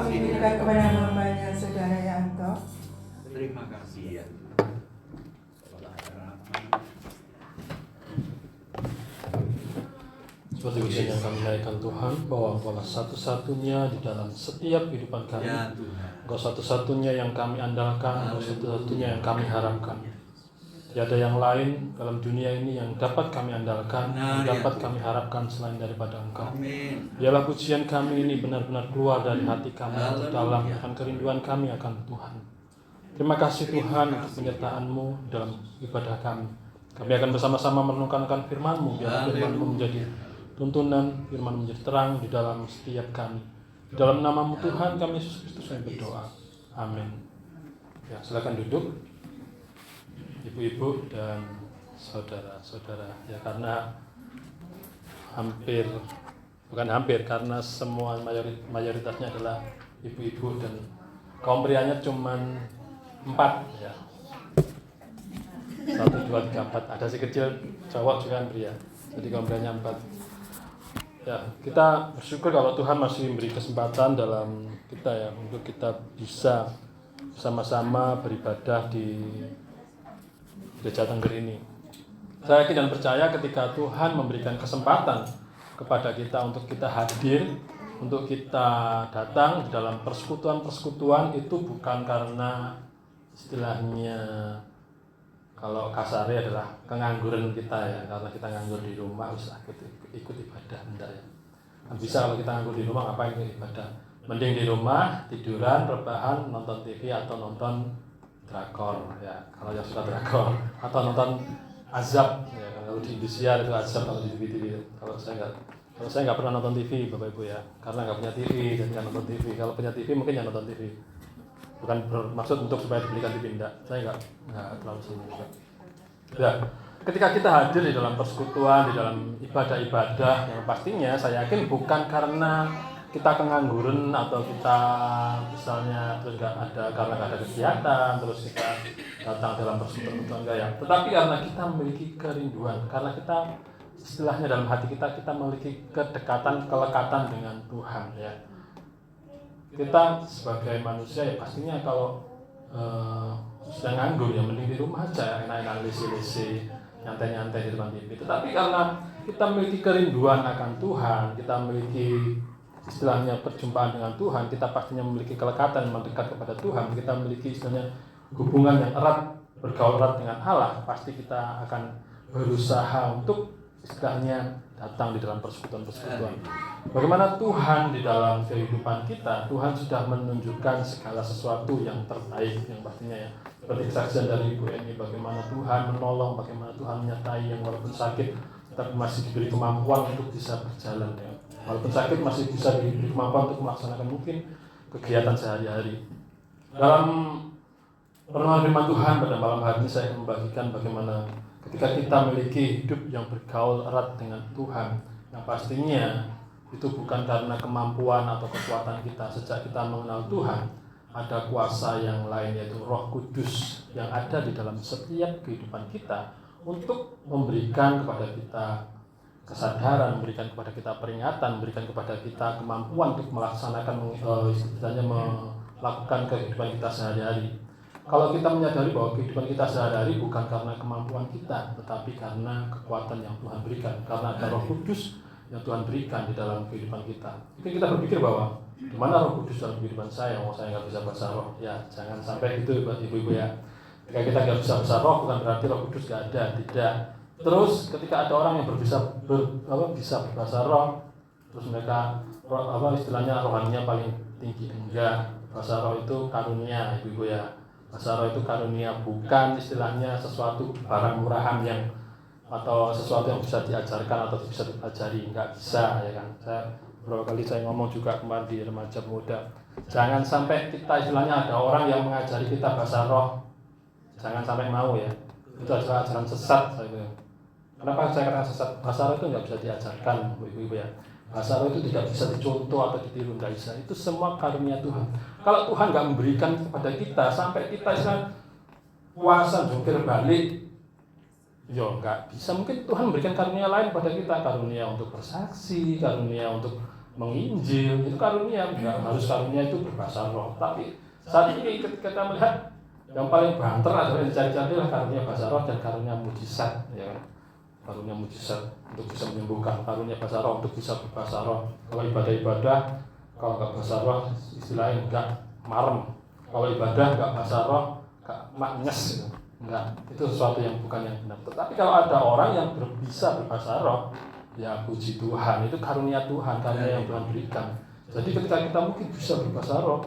kami berikan kepada hamba-Nya Saudara Yanto. Terima kasih ya. Seperti ujian yang kami naikkan Tuhan, bahwa Engkau satu-satunya di dalam setiap kehidupan kami. Ya Tuhan. Engkau satu-satunya yang kami andalkan, Engkau satu-satunya yang kami harapkan. Tiada yang lain dalam dunia ini yang dapat kami andalkan, yang dapat kami harapkan selain daripada Engkau. Biarlah pujian kami ini benar-benar keluar dari hati kami untuk dalam akan kerinduan kami akan Tuhan. Terima kasih Tuhan untuk penyertaan-Mu dalam ibadah kami. Kami akan bersama-sama merenungkan firman-Mu, biar firman-Mu menjadi tuntunan, firman menjadi terang di dalam setiap kami. Di dalam nama-Mu Tuhan kami Yesus Kristus kami berdoa. Amin. Ya, silakan duduk. Ibu-ibu dan saudara-saudara, ya, karena karena semua mayoritasnya adalah ibu-ibu dan kaum prianya cuman 4 ya. 1, 2, 3, 4. Ada si kecil cowok juga kan pria. Jadi kaum prianya 4. Ya, kita bersyukur kalau Tuhan masih memberi kesempatan dalam kita ya untuk kita bisa sama-sama beribadah di Gereja Tengger ini. Saya yakin dan percaya ketika Tuhan memberikan kesempatan kepada kita untuk kita hadir, untuk kita datang di dalam persekutuan-persekutuan, itu bukan karena istilahnya kalau kasarnya adalah kengangguran kita ya, karena kita nganggur di rumah usah ikut ibadah, enggak ya. Kan bisa kalau kita nganggur di rumah ngapain ikut ibadah? Mending di rumah tiduran, rebahan, nonton TV atau nonton drakor ya, kalau yang suka drakor, atau nonton azab ya, kalau di Indonesia itu azab, kalau di TV. Kalau saya nggak pernah nonton TV Bapak Ibu ya, karena nggak punya TV jadi nggak nonton TV. Kalau punya TV mungkin ya nonton TV, bukan bermaksud untuk supaya dibelikan TV, enggak. Saya nggak terlalu sering juga. Ya, ketika kita hadir di dalam persekutuan, di dalam ibadah-ibadah, yang pastinya saya yakin bukan karena kita kengangguran atau kita misalnya terus karena nggak ada kegiatan, terus kita datang dalam persekutuan enggak ya, tetapi karena kita memiliki kerinduan, karena kita istilahnya dalam hati kita memiliki kedekatan, kelekatan dengan Tuhan ya. Kita sebagai manusia ya pastinya kalau sedang nganggur ya mending di rumah aja, enak-enak lesi-lesi, nyantai-nyantai di depan TV. Tetapi karena kita memiliki kerinduan akan Tuhan, kita memiliki istilahnya perjumpaan dengan Tuhan, kita pastinya memiliki kelekatan mendekat kepada Tuhan, kita memiliki istilahnya hubungan yang erat, bergaul erat dengan Allah, pasti kita akan berusaha untuk istilahnya datang di dalam persekutuan-persekutuan. Bagaimana Tuhan di dalam kehidupan kita, Tuhan sudah menunjukkan segala sesuatu yang terbaik, yang pastinya ya, seperti kesaksian dari Ibu Eni, bagaimana Tuhan menolong, bagaimana Tuhan menyertai yang walaupun sakit, tetapi masih diberi kemampuan untuk bisa berjalan ya. Walaupun sakit masih bisa diberi kemampuan untuk melaksanakan mungkin kegiatan sehari-hari. Dalam renungan firman Tuhan pada malam hari ini saya akan membagikan bagaimana ketika kita memiliki hidup yang bergaul erat dengan Tuhan, yang pastinya itu bukan karena kemampuan atau kekuatan kita. Sejak kita mengenal Tuhan, ada kuasa yang lain, yaitu Roh Kudus yang ada di dalam setiap kehidupan kita untuk memberikan kepada kita kesadaran, memberikan kepada kita peringatan, memberikan kepada kita kemampuan untuk melaksanakan istilahnya melakukan kehidupan kita sehari-hari. Kalau kita menyadari bahwa kehidupan kita sehari-hari bukan karena kemampuan kita, tetapi karena kekuatan yang Tuhan berikan, karena ada Roh Kudus yang Tuhan berikan di dalam kehidupan kita. Mungkin kita berpikir bahwa di mana Roh Kudus dalam kehidupan saya? Saya nggak bisa bahasa roh. Ya, jangan sampai itu ibu-ibu ya. Ketika kita nggak bisa bahasa roh, bukan berarti Roh Kudus nggak ada, tidak. Terus ketika ada orang yang bisa berbahasa roh, terus mereka istilahnya rohaninya paling tinggi, enggak. Bahasa roh itu karunia, ibu-ibu ya. Bahasa roh itu karunia, bukan istilahnya sesuatu barang murahan yang atau sesuatu yang bisa diajarkan atau bisa dipelajari, enggak bisa ya kan. Beberapa kali saya ngomong juga kemarin di remaja muda, jangan sampai kita istilahnya ada orang yang mengajari kita bahasa roh, jangan sampai mau ya. Itu adalah ajaran sesat saya bilang. Kenapa saya katakan sesat? Bahasa roh itu nggak bisa diajarkan, ibu-ibu ya. Bahasa roh itu tidak bisa dicontoh atau ditiru, nggak bisa. Itu semua karunia Tuhan. Kalau Tuhan nggak memberikan kepada kita sampai kita puasa jungkir balik, yo nggak bisa. Mungkin Tuhan memberikan karunia lain pada kita, karunia untuk bersaksi, karunia untuk menginjil, itu karunia. Enggak harus karunia itu berbahasa roh. Tapi saat ini ketika kita melihat yang paling banter adalah dicari-cari adalah karunia bahasa roh dan karunia mujizat, ya kan? Karunia mujizat untuk bisa menyembuhkan, karunia bahasa roh untuk bisa berbahasa roh. Kalau ibadah, kalau nggak bahasa roh, istilahnya nggak marem. Kalau ibadah nggak bahasa roh, nggak maknyes gitu. Enggak, itu sesuatu yang bukan yang benar. Tetapi kalau ada orang yang bisa berbahasa roh, ya puji Tuhan, itu karunia Tuhan, karunia yang Tuhan berikan. Jadi ketika kita mungkin bisa berbahasa roh,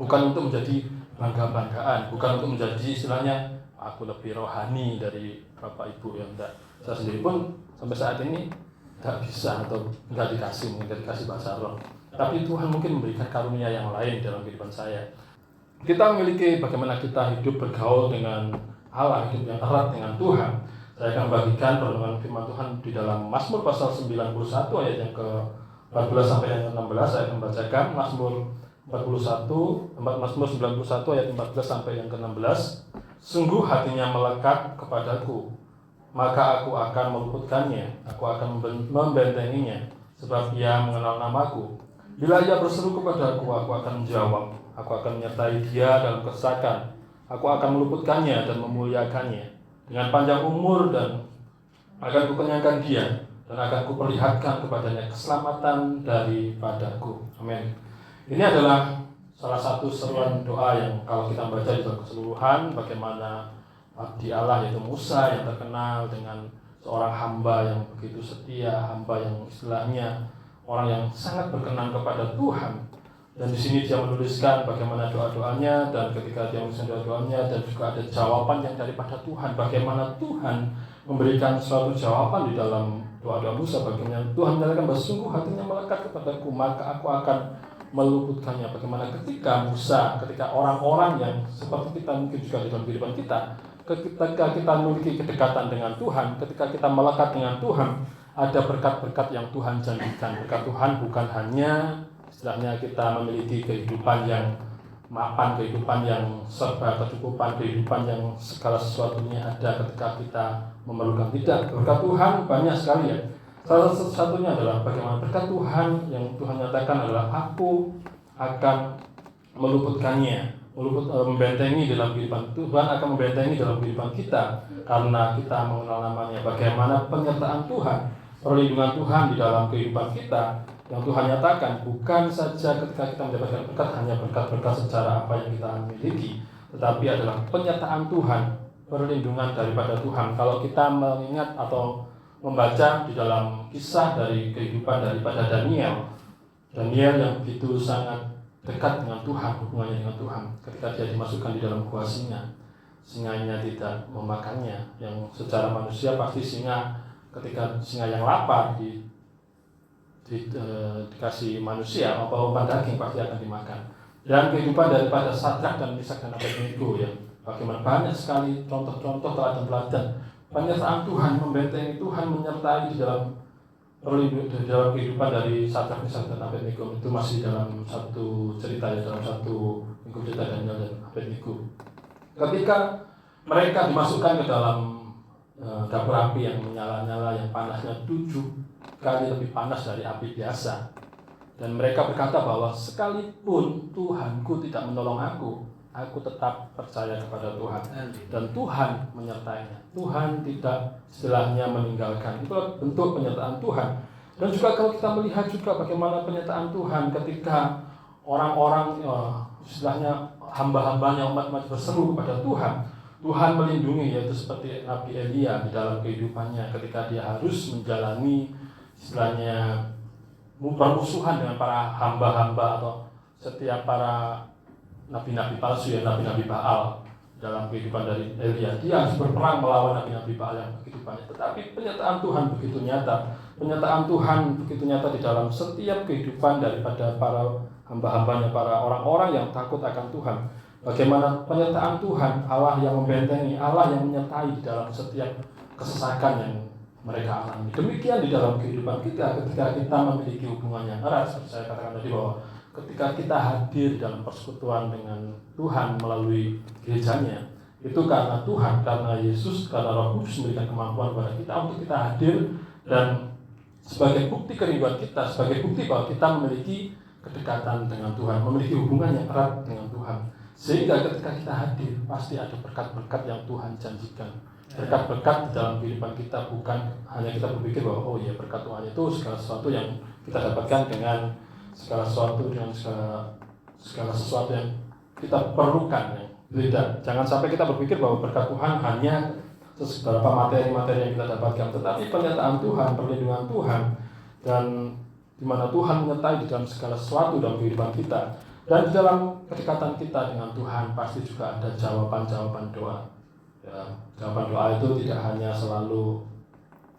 bukan untuk menjadi bangga-banggaan, bukan untuk menjadi istilahnya aku lebih rohani dari Bapak Ibu, yang enggak. Saya sendiri pun sampai saat ini tidak bisa atau enggak dikasih bahasa roh. Tapi Tuhan mungkin memberikan karunia yang lain dalam kehidupan saya. Kita memiliki bagaimana kita hidup bergaul dengan Allah, hidup yang erat dengan Tuhan. Saya akan bagikan perlindungan firman Tuhan di dalam Mazmur pasal 91 ayat yang ke-14 sampai yang ke-16. Saya akan membacakan Mazmur 91 ayat 14 sampai yang ke-16. Sungguh hatinya melekat kepadaku, maka aku akan meluputkannya, aku akan membentenginya, sebab ia mengenal namaku. Bila ia berseru kepadaku, aku akan menjawab, aku akan menyertai dia dalam kesesakan, aku akan meluputkannya dan memuliakannya. Dengan panjang umur dan akan kukenyangkan dia, dan akan kuperlihatkan kepadanya keselamatan daripadaku. Amin. Ini adalah salah satu seruan doa yang kalau kita baca di dalam keseluruhan, bagaimana abdi Allah yaitu Musa yang terkenal dengan seorang hamba yang begitu setia, hamba yang istilahnya orang yang sangat berkenan kepada Tuhan. Dan di sini dia menuliskan bagaimana doa-doanya, dan ketika dia menuliskan doa-doanya dan juga ada jawaban yang daripada Tuhan, bagaimana Tuhan memberikan suatu jawaban di dalam doa-doa Musa, bagaimana Tuhan menyatakan bahwa sungguh hatinya melekat kepadaku, maka aku akan meluputkannya. Bagaimana ketika Musa, ketika orang-orang yang seperti kita mungkin juga di dalam kehidupan kita, ketika kita memiliki kedekatan dengan Tuhan, ketika kita melekat dengan Tuhan, ada berkat-berkat yang Tuhan janjikan. Berkat Tuhan bukan hanya istilahnya kita memiliki kehidupan yang mapan, kehidupan yang serba kecukupan, kehidupan yang segala sesuatunya ada ketika kita memerlukan. Tidak, berkat Tuhan banyak sekali ya. Salah satunya adalah bagaimana berkat Tuhan yang Tuhan nyatakan adalah aku akan meluputkannya, membentengi dalam kehidupan. Tuhan akan membentengi dalam kehidupan kita karena kita mengenal namanya. Bagaimana penyertaan Tuhan, perlindungan Tuhan di dalam kehidupan kita yang Tuhan nyatakan bukan saja ketika kita mendapatkan berkat hanya berkat-berkat secara apa yang kita miliki, tetapi adalah penyertaan Tuhan, perlindungan daripada Tuhan. Kalau kita mengingat atau membaca di dalam kisah dari kehidupan daripada Daniel yang begitu sangat dekat dengan Tuhan, hubungannya dengan Tuhan, ketika dia dimasukkan di dalam gua singanya tidak memakannya. Yang secara manusia pasti ketika singa yang lapar dikasih manusia atau umpan daging pasti akan dimakan. Dan kehidupan daripada Sadrak dan Mesak dan Abednego ya, bagaimana banyak sekali contoh-contoh teladan-teladan penyertaan Tuhan, membentengi Tuhan, menyertai di dalam kehidupan dari Sadrak, Mesak dan Abednego. Itu masih dalam satu cerita ya, dalam satu minggu cerita Daniel dan Abednego. Ketika mereka dimasukkan ke dalam dapur api yang menyala-nyala, yang panasnya 7 kali lebih panas dari api biasa, dan mereka berkata bahwa sekalipun Tuhanku tidak menolong aku tetap percaya kepada Tuhan, dan Tuhan menyertainya. Tuhan tidak istilahnya meninggalkan. Itulah bentuk penyertaan Tuhan. Dan juga kalau kita melihat juga bagaimana penyertaan Tuhan ketika orang-orang istilahnya hamba-hambanya, umat-umat berseru kepada Tuhan, Tuhan melindungi, yaitu seperti Nabi Elia di dalam kehidupannya ketika dia harus menjalani istilahnya bermusuhan dengan para hamba-hamba atau setiap para nabi-nabi palsu ya, nabi-nabi Baal. Dalam kehidupan dari Elia, dia harus berperang melawan nabi-nabi Baal yang begitu banyak. Tetapi penyertaan Tuhan begitu nyata. Penyertaan Tuhan begitu nyata di dalam setiap kehidupan daripada para hamba-hambanya, para orang-orang yang takut akan Tuhan. Bagaimana penyertaan Tuhan, Allah yang membentengi, Allah yang menyertai di dalam setiap kesesakan yang mereka alami. Demikian di dalam kehidupan kita ketika kita memiliki hubungan yang erat. Saya katakan tadi bahwa ketika kita hadir dalam persekutuan dengan Tuhan melalui gerejanya, itu karena Tuhan, karena Yesus, karena Roh Kudus memberikan kemampuan kepada kita untuk kita hadir dan sebagai bukti kerinduan kita, sebagai bukti bahwa kita memiliki kedekatan dengan Tuhan, memiliki hubungan yang erat dengan Tuhan. Sehingga ketika kita hadir, pasti ada berkat-berkat yang Tuhan janjikan. Berkat-berkat di dalam kehidupan kita, bukan hanya kita berpikir bahwa oh ya berkat Tuhan itu segala sesuatu yang kita dapatkan dengan segala sesuatu dengan segala sesuatu yang kita perlukan. Ya. Tidak, jangan sampai kita berpikir bahwa berkat Tuhan hanya beberapa materi-materi yang kita dapatkan, tetapi pernyataan Tuhan, perlindungan Tuhan, dan di mana Tuhan menyertai di dalam segala sesuatu dalam kehidupan kita. Dan di dalam kedekatan kita dengan Tuhan pasti juga ada jawaban-jawaban doa. Ya, jawaban doa itu tidak hanya selalu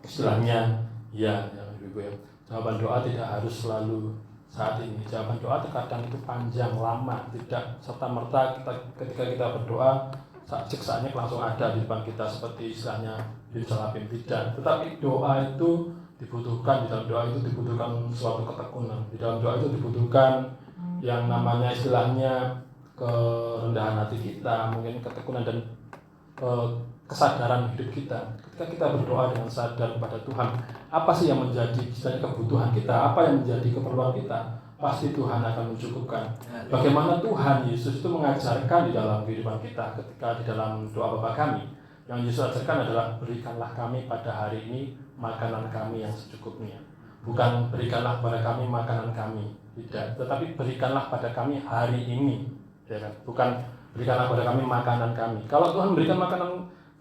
istilahnya ya, Ibu ya. Jawaban doa tidak harus selalu saat ini. Jawaban doa terkadang itu panjang, lama, tidak serta-merta ketika kita berdoa saatnya langsung ada di depan kita seperti istilahnya Salapim, tidak. Tetapi doa itu dibutuhkan, di dalam doa itu dibutuhkan suatu ketekunan. Di dalam doa itu dibutuhkan yang namanya istilahnya kerendahan hati kita, mungkin ketekunan dan kesadaran hidup kita. Ketika kita berdoa dengan sadar kepada Tuhan, apa sih yang menjadi istilahnya kebutuhan kita, apa yang menjadi keperluan kita, pasti Tuhan akan mencukupkan. Bagaimana Tuhan Yesus itu mengajarkan di dalam kehidupan kita ketika di dalam doa Bapa kami, yang Yesus ajarkan adalah berikanlah kami pada hari ini makanan kami yang secukupnya. Bukan berikanlah kepada kami makanan kami, tidak, tetapi berikanlah pada kami hari ini, ya kan? Bukan berikanlah pada kami makanan kami. Kalau Tuhan memberikan makanan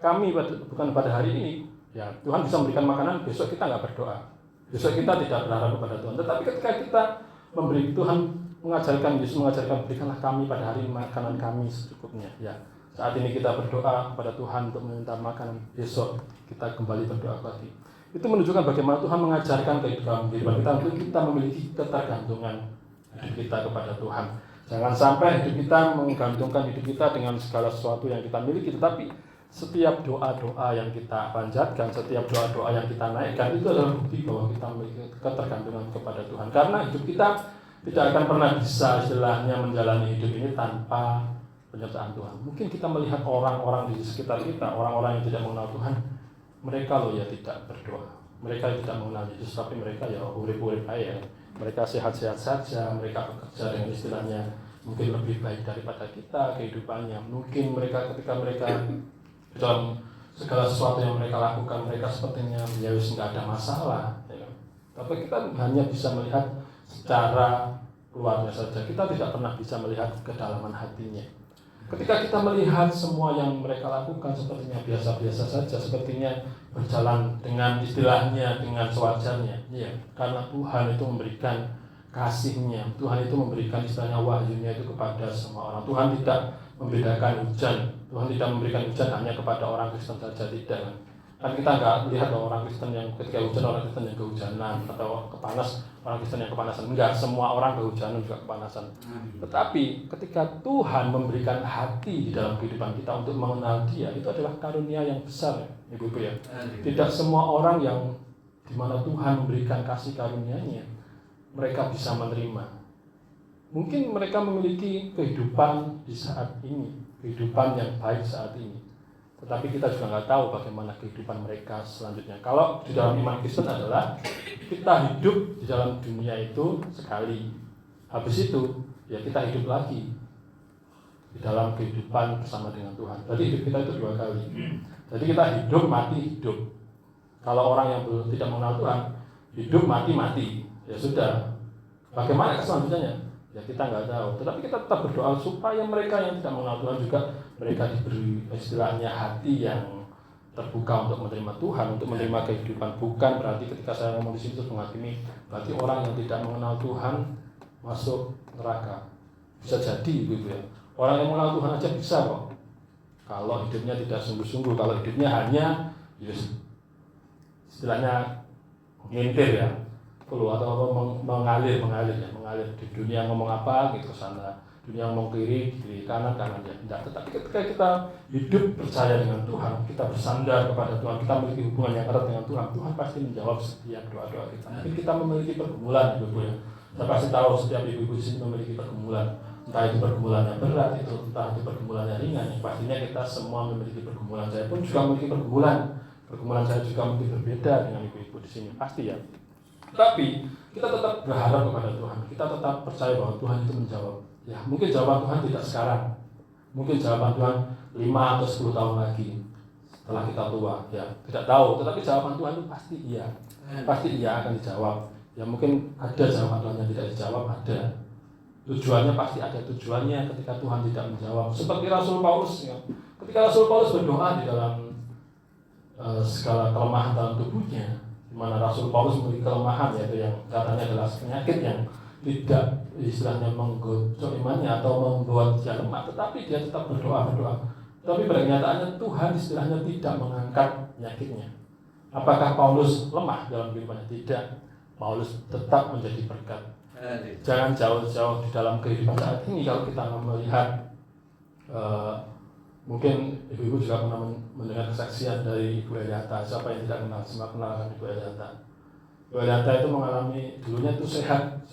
kami bukan pada hari ini, ya Tuhan bisa memberikan makanan, besok kita nggak berdoa, besok kita tidak berharap kepada Tuhan. Tetapi ketika kita memberi, Tuhan mengajarkan, Yesus mengajarkan, berikanlah kami pada hari ini makanan kami secukupnya. Ya, saat ini kita berdoa kepada Tuhan untuk meminta makanan, besok kita kembali berdoa lagi. Itu menunjukkan bagaimana Tuhan mengajarkan kehidupan kita untuk kita memiliki ketergantungan hidup kita kepada Tuhan. Jangan sampai hidup kita menggantungkan hidup kita dengan segala sesuatu yang kita miliki, tetapi setiap doa-doa yang kita panjatkan, setiap doa-doa yang kita naikkan itu adalah bukti bahwa kita memiliki ketergantungan kepada Tuhan. Karena hidup kita tidak akan pernah bisa istilahnya menjalani hidup ini tanpa penyertaan Tuhan. Mungkin kita melihat orang-orang di sekitar kita, orang-orang yang tidak mengenal Tuhan, mereka loh ya tidak berdoa, mereka tidak mengenal Yesus, tapi mereka ya urip-urip aja. Mereka sehat-sehat saja, mereka bekerja dengan istilahnya mungkin lebih baik daripada kita kehidupannya. Mungkin mereka ketika mereka dalam segala sesuatu yang mereka lakukan, mereka sepertinya ya wis nggak ada masalah, ya. Tapi kita hanya bisa melihat secara luarnya saja, kita tidak pernah bisa melihat kedalaman hatinya. Ketika kita melihat semua yang mereka lakukan sepertinya biasa-biasa saja, sepertinya berjalan dengan istilahnya dengan sewajarnya, ya, karena Tuhan itu memberikan kasih-Nya, Tuhan itu memberikan istilahnya wahyu-Nya itu kepada semua orang. Tuhan tidak membedakan hujan, Tuhan tidak memberikan hujan hanya kepada orang Kristen saja, tidak. Kan kita nggak melihat bahwa orang Kristen yang ketika hujan, orang Kristen yang kehujanan, atau kepanas, orang Kristen yang kepanasan. Enggak, semua orang kehujanan juga kepanasan. Tetapi ketika Tuhan memberikan hati di dalam kehidupan kita untuk mengenal Dia, itu adalah karunia yang besar, Ibu-ibu ya. Tidak semua orang yang dimana Tuhan memberikan kasih karunia-Nya, mereka bisa menerima. Mungkin mereka memiliki kehidupan di saat ini, kehidupan yang baik saat ini. Tetapi kita juga nggak tahu bagaimana kehidupan mereka selanjutnya. Kalau di dalam iman Kristen adalah kita hidup di dalam dunia itu sekali, habis itu ya kita hidup lagi di dalam kehidupan bersama dengan Tuhan. Jadi hidup kita itu 2 kali. Jadi kita hidup mati hidup. Kalau orang yang tidak mengenal Tuhan, hidup mati mati, ya sudah. Bagaimana selanjutnya? Ya kita nggak tahu, tetapi kita tetap berdoa supaya mereka yang tidak mengenal Tuhan juga mereka diberi istilahnya hati yang terbuka untuk menerima Tuhan, untuk menerima kehidupan. Bukan berarti ketika saya ngomong di sini terus menghakimi, berarti orang yang tidak mengenal Tuhan masuk neraka. Bisa jadi gitu ya. Orang yang mengenal Tuhan aja bisa kok. Kalau hidupnya tidak sungguh-sungguh, kalau hidupnya hanya istilahnya ngintir ya. Atau mengalir di dunia ngomong apa gitu ke sana, dunia ngomong kiri kanan ya tidak. Tetapi ketika kita hidup percaya dengan Tuhan, kita bersandar kepada Tuhan, kita memiliki hubungan yang erat dengan Tuhan, Tuhan pasti menjawab setiap doa-doa kita. Mungkin kita memiliki pergumulan, Ibu ya. Saya pasti tahu setiap ibu-ibu di sini memiliki pergumulan, entah itu pergumulan yang berat, entah itu pergumulan yang ringan. Pastinya kita semua memiliki pergumulan. Saya pun juga memiliki pergumulan. Pergumulan saya juga mungkin berbeda dengan ibu-ibu di sini, pasti ya. Tapi kita tetap berharap kepada Tuhan. Kita tetap percaya bahwa Tuhan itu menjawab. Ya, mungkin jawaban Tuhan tidak sekarang. Mungkin jawaban Tuhan 5 atau 10 tahun lagi setelah kita tua. Ya, tidak tahu. Tetapi jawaban Tuhan itu pasti iya. Pasti iya akan dijawab. Ya mungkin ada jawaban Tuhan yang tidak dijawab, ada. Tujuannya pasti ada tujuannya ketika Tuhan tidak menjawab. Seperti Rasul Paulus. Ya. Ketika Rasul Paulus berdoa di dalam segala kelemahan dalam tubuhnya, di mana Rasul Paulus memiliki kelemahan, yaitu yang katanya adalah penyakit yang tidak istilahnya menggocok imannya atau membuat dia lemah, tetapi dia tetap berdoa. Tapi pada kenyataannya Tuhan istilahnya tidak mengangkat penyakitnya. Apakah Paulus lemah dalam kehidupannya? Tidak. Paulus tetap menjadi berkat. Jangan jauh-jauh di dalam kehidupan saat ini. Kalau kita melihat mungkin ibu-ibu juga pernah mendengar kesaksian dari Ibu Eliata. Siapa yang tidak kenal, semua kenal kan Ibu Eliata. Ibu Eliata itu mengalami, dulunya itu sehat.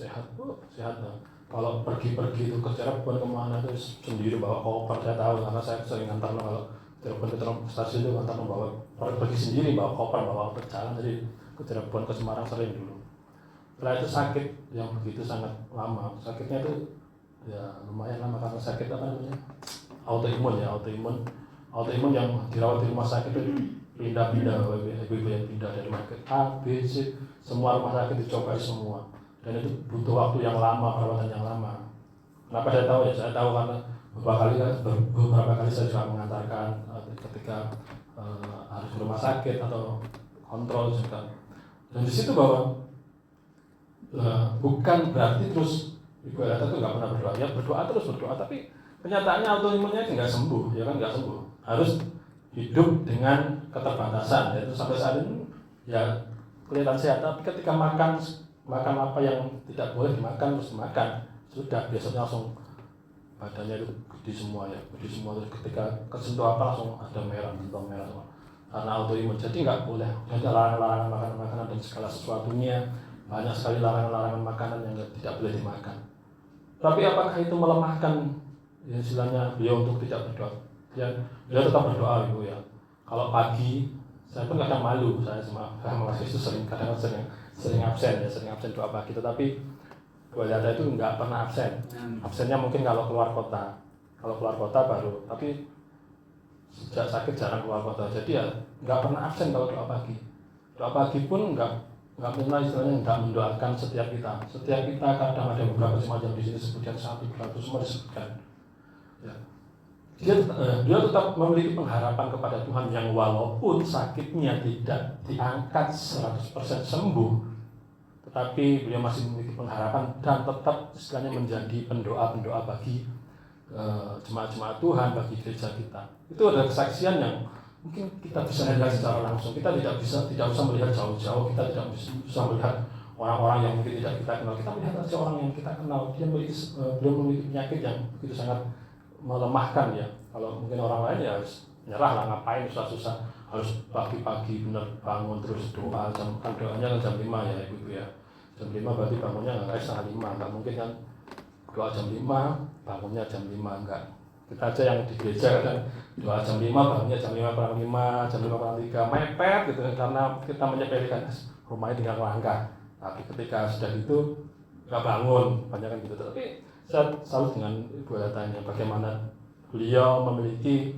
Kalau pergi-pergi itu ke Cirebon kemana itu sendiri bawa koper. Saya tahu karena saya sering ngantar kalau Cirebon ke stasiun itu ngantar bawa pergi sendiri, bawa koper, bawa berjalan dari ke Cirebon ke Semarang sering dulu. Setelah itu sakit yang begitu sangat lama. Sakitnya itu ya lumayan lama karena sakit apa namanya? Autoimun yang dirawat di rumah sakit itu pindah-pindah, ibu-ibu yang pindah dari rumah sakit A, B, C, semua rumah sakit dicoba semua, dan itu butuh waktu yang lama, perawatan yang lama. Kenapa saya tahu ya? Saya tahu karena beberapa kali saya juga mengantarkan ketika harus ke rumah sakit atau kontrol juga, dan di situ bahwa bukan berarti terus Ibu Eliata itu nggak pernah berdoa, ya berdoa, tapi kenyataannya autoimunnya nggak sembuh, ya kan nggak sembuh. Harus hidup dengan keterbatasan, yaitu sampai saat ini ya kelihatan sehat, tapi ketika makan apa yang tidak boleh dimakan terus dimakan, sudah biasanya langsung badannya itu gede semua. Terus ketika kesentuh apa langsung ada merah semua karena autoimun. Jadi nggak boleh, ada larangan makanan dan segala sesuatunya, banyak sekali larangan makanan yang tidak boleh dimakan. Tapi apakah itu melemahkan ya istilahnya beliau untuk tidak berdoa? Ya, beliau tetap berdoa Ibu ya. Kalau pagi, saya pun kadang malu, saya sama mahasiswa sering absen doa pagi, tetapi Bu Eliata itu nggak pernah absen. Absennya mungkin kalau keluar kota baru, tapi sejak sakit jarang keluar kota, jadi ya nggak pernah absen kalau doa pagi. Doa pagi pun nggak pernah istilahnya nggak mendoakan setiap kita kadang ada beberapa semacam di sini sebutkan 1, 200 semua disebutkan. Ya. Dia tetap memiliki pengharapan kepada Tuhan yang walaupun sakitnya tidak diangkat 100% sembuh, tetapi beliau masih memiliki pengharapan dan tetap istilahnya menjadi pendoa bagi jemaat-jemaat Tuhan, bagi gereja kita. Itu adalah kesaksian yang mungkin kita bisa melihat secara langsung. Kita tidak usah melihat jauh-jauh, kita tidak bisa melihat orang-orang yang mungkin tidak kita kenal. Kita melihat saja orang yang kita kenal. Beliau memiliki penyakit yang begitu sangat melemahkan ya. Kalau mungkin orang lain ya harus nyerah lah, ngapain susah-susah harus pagi-pagi benar bangun terus doa. Doanya kan jam 5 ya Ibu ya. Jam 5 berarti bangunnya nggak kayak setengah 5, nggak mungkin kan doa jam 5 bangunnya jam 5, enggak. Kita aja yang di gereja kan doa jam 5 bangunnya jam 5:05, jam 5:03, mepet gitu karena kita menyepelekan rumahnya tinggal langkah. Tapi ketika sudah itu nggak bangun, banyak kan gitu. Tapi saya salut dengan Ibu Eliata bagaimana beliau memiliki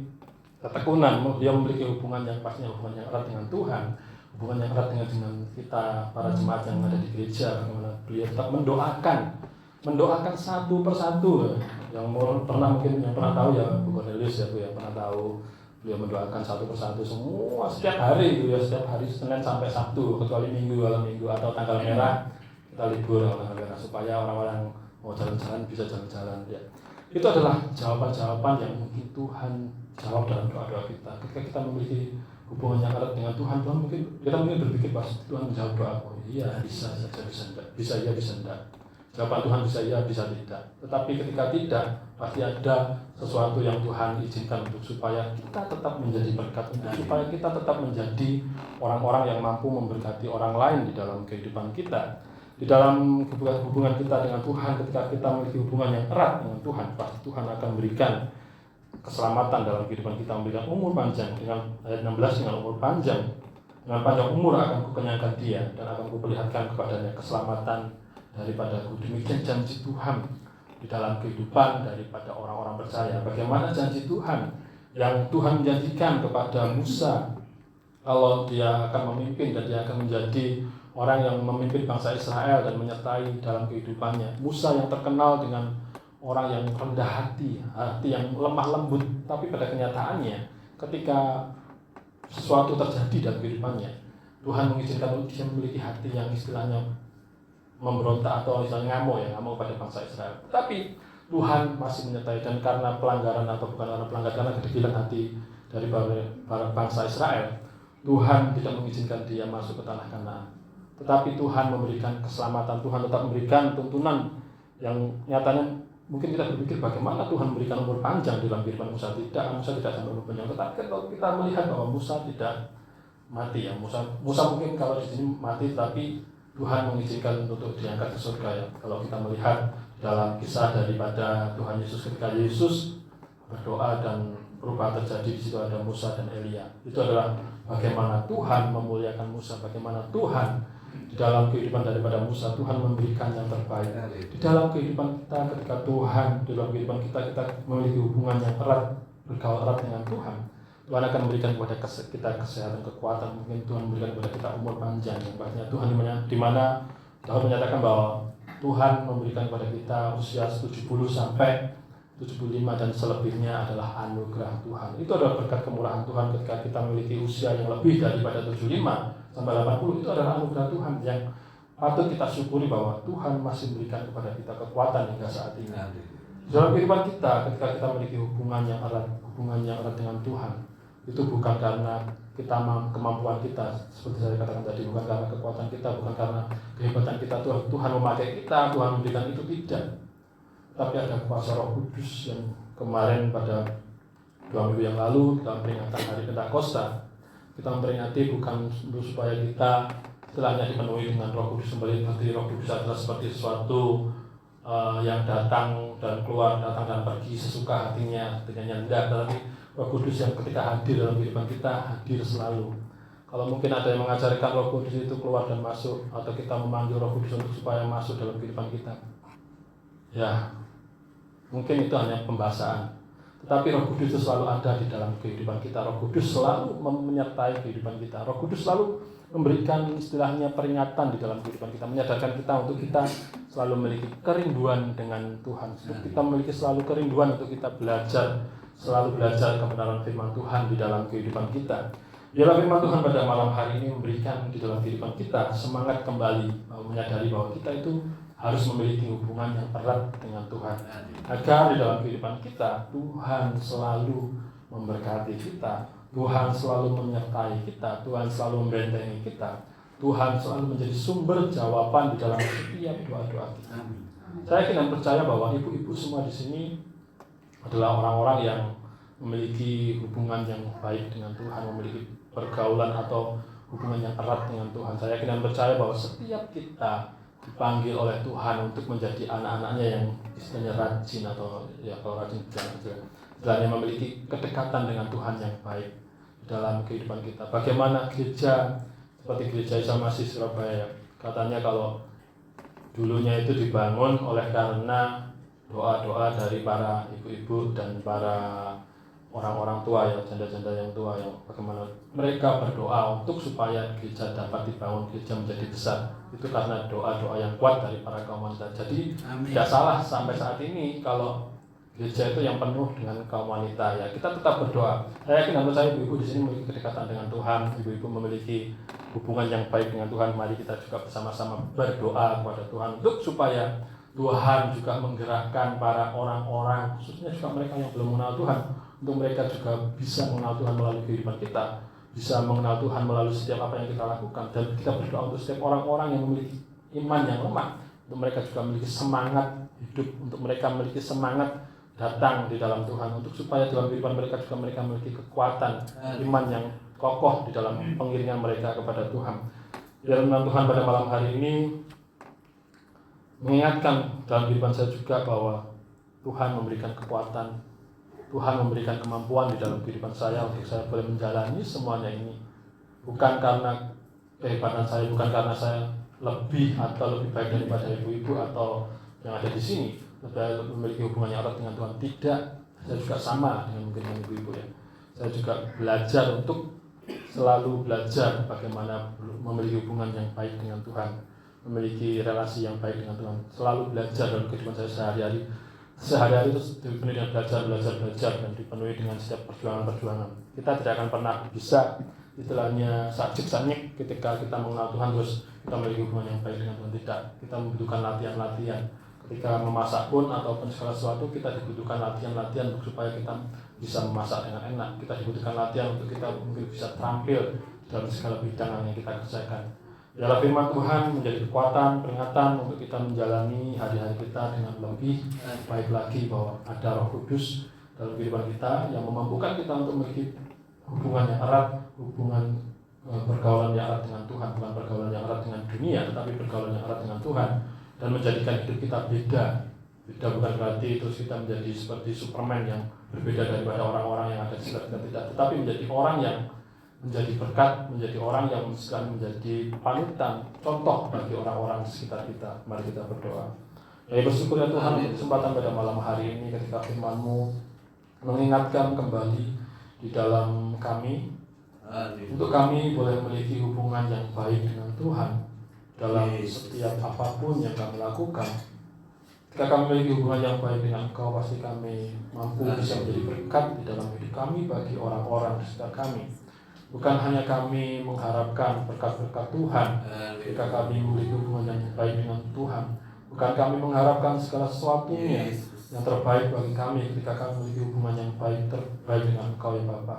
ketekunan, dia memiliki hubungan yang erat dengan Tuhan, hubungan yang erat dengan kita para jemaat yang ada di gereja. Bagaimana beliau tetap mendoakan satu persatu. Yang pernah tahu ya Bu Cornelius ya Bu ya, pernah tahu beliau mendoakan satu persatu semua setiap hari itu ya, setiap hari Senin sampai Sabtu, kecuali malam minggu atau tanggal merah kita libur tanggal merah supaya orang-orang mau jalan-jalan bisa jalan-jalan ya. Itu adalah jawaban-jawaban yang mungkin Tuhan jawab dalam doa-doa kita. Ketika kita memiliki hubungan yang erat dengan Tuhan mungkin kita berpikir pas Tuhan menjawab doaku. Iya, bisa enggak. Jawaban Tuhan bisa iya, bisa tidak. Tetapi ketika tidak, pasti ada sesuatu yang Tuhan izinkan untuk supaya kita tetap menjadi berkat, supaya kita tetap menjadi orang-orang yang mampu memberkati orang lain di dalam kehidupan kita. Di dalam hubungan kita dengan Tuhan, ketika kita memiliki hubungan yang erat dengan Tuhan, pasti Tuhan akan memberikan keselamatan dalam kehidupan kita, memberikan umur panjang. Dengan ayat 16 dengan umur panjang Dengan panjang umur akan kukenyangkan dia dan akan kuperlihatkan kepadanya keselamatan daripadaku. Demikian janji Tuhan di dalam kehidupan daripada orang-orang percaya. Bagaimana janji Tuhan yang Tuhan menjanjikan kepada Musa kalau dia akan memimpin dan dia akan menjadi orang yang memimpin bangsa Israel dan menyertai dalam kehidupannya. Musa yang terkenal dengan orang yang rendah hati, hati yang lemah lembut, tapi pada kenyataannya ketika sesuatu terjadi dalam kehidupannya, Tuhan mengizinkan dia memiliki hati yang istilahnya memberontak atau misalnya ngamuk pada bangsa Israel. Tetapi Tuhan masih menyertai, dan karena pelanggaran atau bukan karena pelanggaran, karena kedegilan hati dari para bangsa Israel, Tuhan tidak mengizinkan dia masuk ke tanah Kanaan. Tetapi Tuhan memberikan keselamatan, Tuhan tetap memberikan tuntunan yang nyatanya mungkin kita berpikir bagaimana Tuhan memberikan umur panjang dalam kehidupan Musa. Musa tidak sampai umur panjang. Tetapi kalau kita melihat bahwa Musa tidak mati ya, Musa mungkin kalau di sini mati, tapi Tuhan mengizinkan untuk diangkat ke surga ya. Kalau kita melihat dalam kisah daripada Tuhan Yesus ketika Yesus berdoa dan perubahan terjadi, di situ ada Musa dan Elia. Itu adalah bagaimana Tuhan memuliakan Musa, bagaimana Tuhan di dalam kehidupan daripada Musa, Tuhan memberikan yang terbaik. Di dalam kehidupan kita, ketika Tuhan dalam kehidupan kita memiliki hubungan yang erat, bergaul erat dengan Tuhan, Tuhan akan memberikan kepada kita kesehatan, kekuatan. Mungkin Tuhan memberikan kepada kita umur panjang. Yang pastinya Tuhan di mana Tuhan menyatakan bahwa Tuhan memberikan kepada kita usia 70 sampai 75 dan selebihnya adalah anugerah Tuhan. Itu adalah berkat kemurahan Tuhan ketika kita memiliki usia yang lebih daripada 75 sampai 80. Itu adalah anugerah Tuhan yang patut kita syukuri bahwa Tuhan masih memberikan kepada kita kekuatan hingga saat ini. Dalam kehidupan kita, ketika kita memiliki hubungan yang erat dengan Tuhan, itu bukan karena kemampuan kita, seperti saya katakan tadi, bukan karena kekuatan kita, bukan karena kehebatan kita, Tuhan memakai kita, Tuhan memberikan itu, tidak. Tapi ada kuasa Roh Kudus yang kemarin pada 2 minggu yang lalu dalam peringatan Hari Pentakosta, kita memperingati bukan supaya kita istilahnya dipenuhi dengan Roh Kudus kembali. Berarti Roh Kudus adalah seperti sesuatu yang datang dan keluar, datang dan pergi sesuka hatinya, dengan tidak. Tetapi Roh Kudus yang ketika hadir dalam kehidupan kita, hadir selalu. Kalau mungkin ada yang mengajarkan Roh Kudus itu keluar dan masuk, atau kita memanggil Roh Kudus untuk supaya masuk dalam kehidupan kita, ya mungkin itu hanya pembahasan. Tetapi Roh Kudus itu selalu ada di dalam kehidupan kita. Roh Kudus selalu menyertai kehidupan kita. Roh Kudus selalu memberikan istilahnya peringatan di dalam kehidupan kita, menyadarkan kita untuk kita selalu memiliki kerinduan dengan Tuhan. Kita memiliki selalu kerinduan untuk kita selalu belajar kebenaran firman Tuhan di dalam kehidupan kita. Dalam firman Tuhan pada malam hari ini memberikan di dalam kehidupan kita semangat kembali, menyadari bahwa kita itu harus memiliki hubungan yang erat dengan Tuhan, agar di dalam kehidupan kita Tuhan selalu memberkati kita, Tuhan selalu menyertai kita, Tuhan selalu membentengi kita, Tuhan selalu menjadi sumber jawaban di dalam setiap doa-doa kita. Saya yakin dan percaya bahwa ibu-ibu semua di sini adalah orang-orang yang memiliki hubungan yang baik dengan Tuhan, memiliki pergaulan atau hubungan yang erat dengan Tuhan. Saya yakin dan percaya bahwa setiap kita dipanggil oleh Tuhan untuk menjadi anak-anaknya yang istilahnya rajin, atau ya kalau rajin istilahnya memiliki kedekatan dengan Tuhan yang baik dalam kehidupan kita. Bagaimana gereja seperti Gereja Isa Masih Surabaya, katanya kalau dulunya itu dibangun oleh karena doa-doa dari para ibu-ibu dan para orang-orang tua, ya janda-janda yang tua, yang bagaimana mereka berdoa untuk supaya gereja dapat dibangun, gereja menjadi besar. Itu karena doa-doa yang kuat dari para kaum wanita. Jadi tidak salah sampai saat ini kalau gereja itu yang penuh dengan kaum wanita. Ya kita tetap berdoa. Saya yakin dan percaya ibu-ibu di sini memiliki kedekatan dengan Tuhan, ibu-ibu memiliki hubungan yang baik dengan Tuhan. Mari kita juga bersama-sama berdoa kepada Tuhan untuk supaya Tuhan juga menggerakkan para orang-orang, khususnya juga mereka yang belum mengenal Tuhan, untuk mereka juga bisa mengenal Tuhan melalui kehidupan kita, bisa mengenal Tuhan melalui setiap apa yang kita lakukan. Dan kita berdoa untuk setiap orang-orang yang memiliki iman yang lemah, untuk mereka juga memiliki semangat hidup, untuk mereka memiliki semangat datang di dalam Tuhan, untuk supaya dalam kehidupan mereka juga mereka memiliki kekuatan iman yang kokoh di dalam pengiringan mereka kepada Tuhan. Firman Tuhan pada malam hari ini mengingatkan dalam kehidupan saya juga bahwa Tuhan memberikan kekuatan, Tuhan memberikan kemampuan di dalam kehidupan saya untuk saya boleh menjalani semuanya ini. bukan karena kehebatan saya, bukan karena saya lebih atau lebih baik daripada ibu-ibu atau yang ada di sini, lebih memiliki hubungan yang erat dengan Tuhan. Tidak, saya juga sama dengan mungkin dengan ibu-ibu ya. Saya juga belajar untuk selalu belajar bagaimana memiliki hubungan yang baik dengan Tuhan, memiliki relasi yang baik dengan Tuhan. Selalu belajar dalam kehidupan saya sehari-hari. Sehari-hari itu dipenuhi dengan belajar dan dipenuhi dengan setiap perjuangan. Kita tidak akan pernah bisa istilahnya sajik-sajik ketika kita mengenal Tuhan terus kita memiliki hubungan yang baik dengan Tuhan. Tidak, kita membutuhkan latihan-latihan. Ketika memasak pun ataupun segala sesuatu kita dibutuhkan latihan-latihan supaya kita bisa memasak dengan enak. Kita dibutuhkan latihan untuk kita mungkin bisa terampil dalam segala bidang yang kita kerjakan. Biarlah firman Tuhan menjadi kekuatan, peringatan untuk kita menjalani hari-hari kita dengan lebih baik lagi, bahwa ada Roh Kudus dalam kehidupan kita yang memampukan kita untuk memiliki hubungan yang erat, hubungan pergaulan yang erat dengan Tuhan, bukan pergaulan yang erat dengan dunia, tetapi pergaulan yang erat dengan Tuhan, dan menjadikan hidup kita beda bukan berarti terus kita menjadi seperti Superman yang berbeda daripada orang-orang yang ada di sekitar kita, tidak, tetapi menjadi orang yang menjadi berkat, menjadi orang yang menjadi panutan, contoh bagi orang-orang di sekitar kita. Mari kita berdoa. Ya, bersyukur ya Tuhan untuk kesempatan pada malam hari ini ketika firman-Mu mengingatkan kembali di dalam kami, untuk kami boleh memiliki hubungan yang baik dengan Tuhan dalam setiap apapun yang kami lakukan. Ketika kami memiliki hubungan yang baik dengan Engkau, pasti kami mampu bisa menjadi berkat di dalam hidup kami bagi orang-orang di sekitar kami. Bukan hanya kami mengharapkan berkat-berkat Tuhan ketika kami memiliki hubungan yang baik dengan Tuhan. Bukan kami mengharapkan segala sesuatunya yang terbaik bagi kami ketika kami memiliki hubungan yang terbaik dengan Engkau ya Bapa.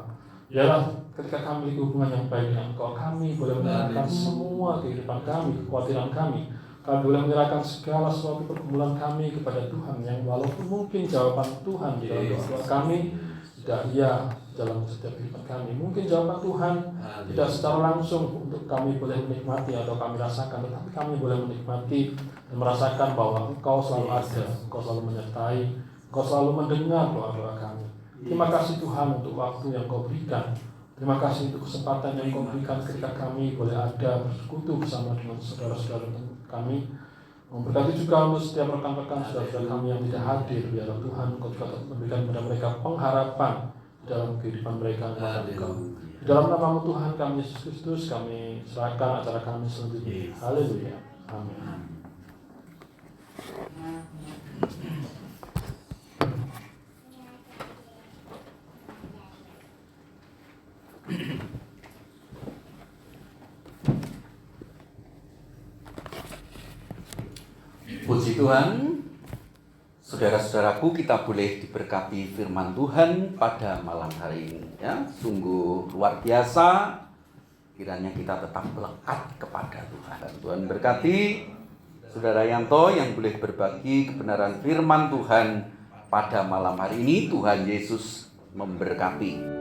Biarlah ketika kami memiliki hubungan yang baik dengan Engkau, kami boleh menyerahkan semua kehidupan kami, kekhawatiran kami. Kami boleh menyerahkan segala sesuatu pergumulan kami kepada Tuhan, yang walaupun mungkin jawaban Tuhan di dalam doa kami tidak iya dalam setiap kehidupan kami. Mungkin jawaban Tuhan tidak secara langsung untuk kami boleh menikmati atau kami rasakan, tetapi kami boleh menikmati dan merasakan bahwa Engkau selalu ada, Engkau selalu menyertai, Engkau selalu mendengar doa-doa kami. Terima kasih Tuhan untuk waktu yang Kau berikan. Terima kasih untuk kesempatan yang Kau berikan ketika kami boleh ada bersekutu bersama dengan saudara-saudara kami. Memberkati juga untuk setiap rekan-rekan saudara-saudara kami yang tidak hadir. Biarlah Tuhan Kau juga memberikan kepada mereka pengharapan dalam kehidupan mereka kepada Engkau. Di dalam nama Tuhan kami Yesus Kristus, kami serahkan acara kami selanjutnya. Haleluya. Amin. Puji Tuhan, saudara-saudaraku, kita boleh diberkati firman Tuhan pada malam hari ini. Ya, sungguh luar biasa. Kiranya kita tetap melekat kepada Tuhan. Dan Tuhan berkati Saudara Yanto yang boleh berbagi kebenaran firman Tuhan pada malam hari ini. Tuhan Yesus memberkati.